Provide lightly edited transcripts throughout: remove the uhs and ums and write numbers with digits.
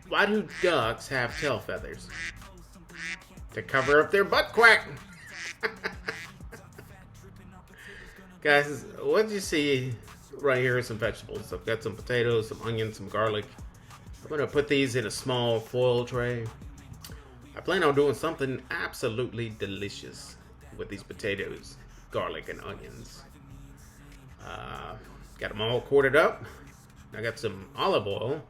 Why do ducks have tail feathers? To cover up their butt crack. Guys, what you see right here is some vegetables. I've got some potatoes, some onions, some garlic. I'm gonna put these in a small foil tray. I plan on doing something absolutely delicious with these potatoes, garlic, and onions. Got them all quartered up. I got some olive oil.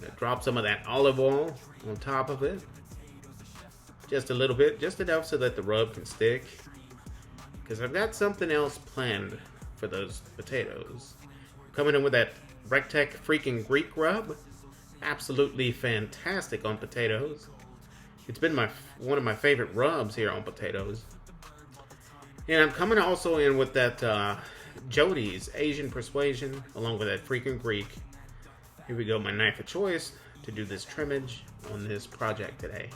Gonna drop some of that olive oil on top of it. Just a little bit, just enough so that the rub can stick. Because I've got something else planned for those potatoes. Coming in with that Rectech freaking Greek rub. Absolutely fantastic on potatoes. It's been one of my favorite rubs here on potatoes. And I'm coming also in with that Jody's Asian Persuasion, along with that freaking Greek. Here we go, my knife of choice to do this trimmage on this project today.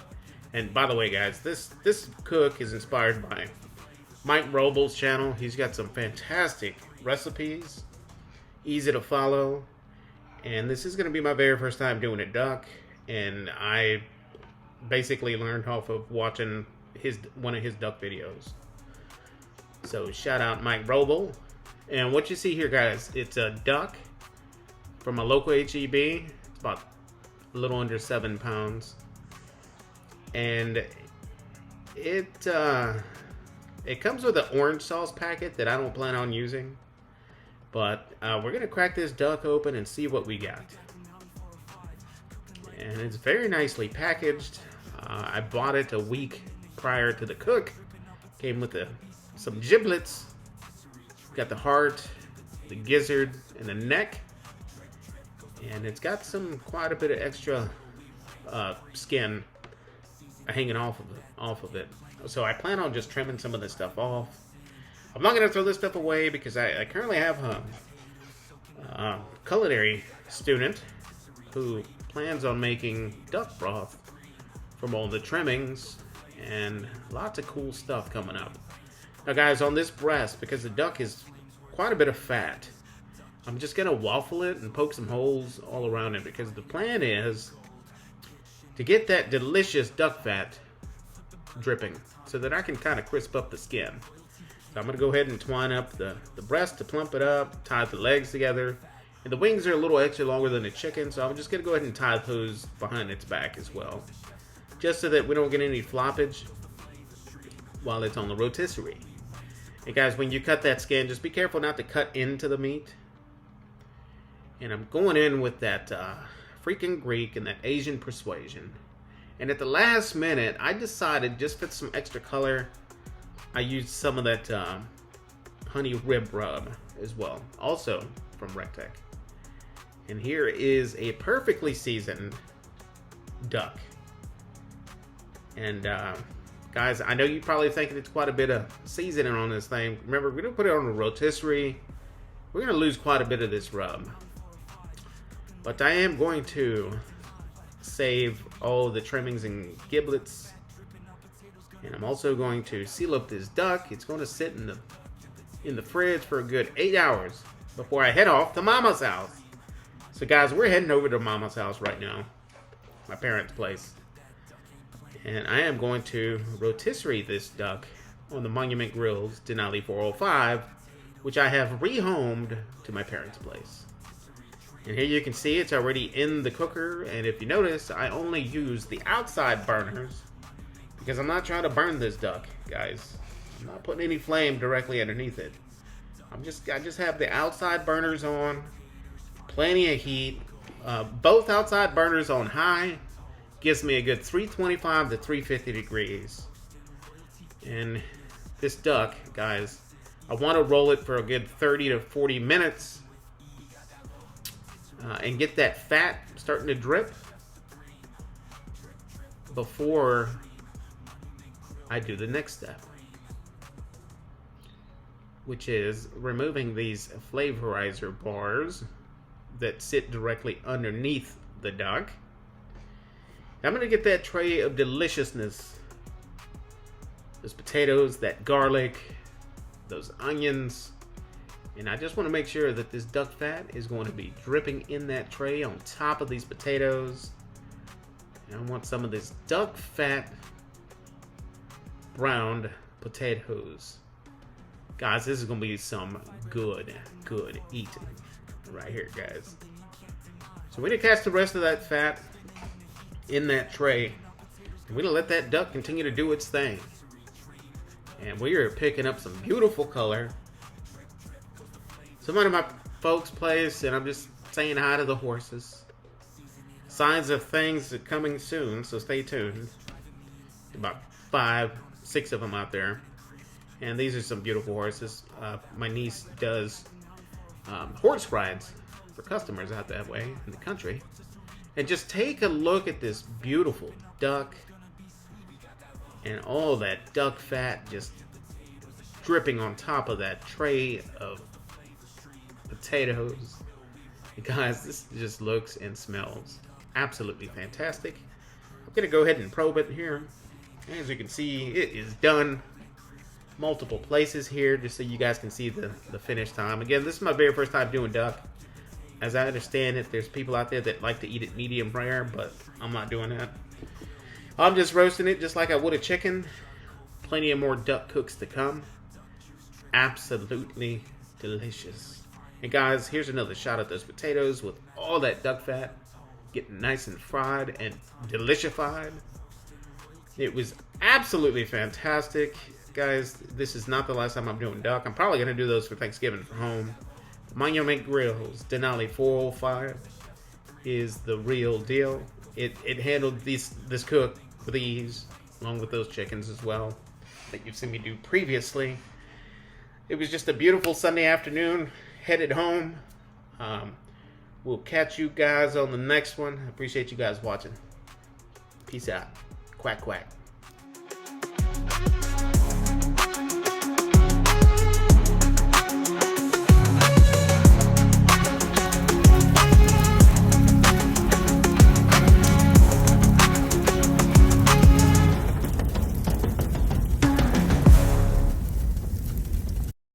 And by the way, guys, this cook is inspired by Mike Robles' channel. He's got some fantastic recipes, easy to follow. And this is going to be my very first time doing a duck. And I basically learned off of watching one of his duck videos. So shout out Mike Robles. And what you see here, guys, it's a duck from a local HEB. It's about a little under 7 pounds. And it comes with an orange sauce packet that I don't plan on using. But we're going to crack this duck open and see what we got. And it's very nicely packaged. I bought it a week prior to the cook. Came with some giblets. Got the heart, the gizzard, and the neck. And it's got quite a bit of extra skin hanging off of it. So I plan on just trimming some of this stuff off. I'm not going to throw this stuff away because I currently have a culinary student who plans on making duck broth from all the trimmings and lots of cool stuff coming up. Now guys, on this breast, because the duck is quite a bit of fat, I'm just going to waffle it and poke some holes all around it because the plan is to get that delicious duck fat dripping so that I can kind of crisp up the skin. So I'm going to go ahead and twine up the breast to plump it up, tie the legs together. And the wings are a little extra longer than the chicken, so I'm just going to go ahead and tie those behind its back as well. Just so that we don't get any floppage while it's on the rotisserie. And guys, when you cut that skin, just be careful not to cut into the meat. And I'm going in with that freaking Greek and that Asian Persuasion. And at the last minute, I decided just for some extra color, I used some of that honey rib rub as well, also from Rectech. And here is a perfectly seasoned duck. And guys, I know you're probably thinking it's quite a bit of seasoning on this thing. Remember, we're going to put it on a rotisserie. We're going to lose quite a bit of this rub. But I am going to save all the trimmings and giblets. And I'm also going to seal up this duck. It's going to sit in the fridge for a good 8 hours before I head off to Mama's house. So guys, we're heading over to Mama's house right now. My parents' place. And I am going to rotisserie this duck on the Monument Grill's Denali 405, which I have rehomed to my parents' place. And here you can see it's already in the cooker. And if you notice, I only use the outside burners because I'm not trying to burn this duck, guys. I'm not putting any flame directly underneath it. I just have the outside burners on, plenty of heat. Both outside burners on high. Gives me a good 325 to 350 degrees. And this duck, guys, I want to roll it for a good 30 to 40 minutes and get that fat starting to drip before I do the next step, which is removing these flavorizer bars that sit directly underneath the duck. I'm going to get that tray of deliciousness. Those potatoes, that garlic, those onions. And I just want to make sure that this duck fat is going to be dripping in that tray on top of these potatoes. And I want some of this duck fat browned potatoes. Guys, this is gonna be some good eating right here, guys. So we're gonna cast the rest of that fat in that tray. And we're gonna let that duck continue to do its thing. And we are picking up some beautiful color. Some of my folks' place, and I'm just saying hi to the horses. Signs of things are coming soon, so stay tuned. About 5, 6 of them out there. And these are some beautiful horses. My niece does horse rides for customers out that way in the country. And just take a look at this beautiful duck. And all that duck fat just dripping on top of that tray of potatoes. Guys, this just looks and smells absolutely fantastic. I'm gonna go ahead and probe it here. As you can see, it is done. Multiple places here just so you guys can see the finish time. Again, this is my very first time doing duck. As I understand it, there's people out there that like to eat it medium rare, but I'm not doing that. I'm just roasting it just like I would a chicken. Plenty of more duck cooks to come. Absolutely delicious. And guys, here's another shot at those potatoes with all that duck fat getting nice and fried and delicified. It was absolutely fantastic. Guys, this is not the last time I'm doing duck. I'm probably going to do those for Thanksgiving for home. Monument Grills Denali 405 is the real deal. It handled this cook with ease, along with those chickens as well that you've seen me do previously. It was just a beautiful Sunday afternoon. Headed home. We'll catch you guys on the next one. I appreciate you guys watching. Peace out. Quack, quack.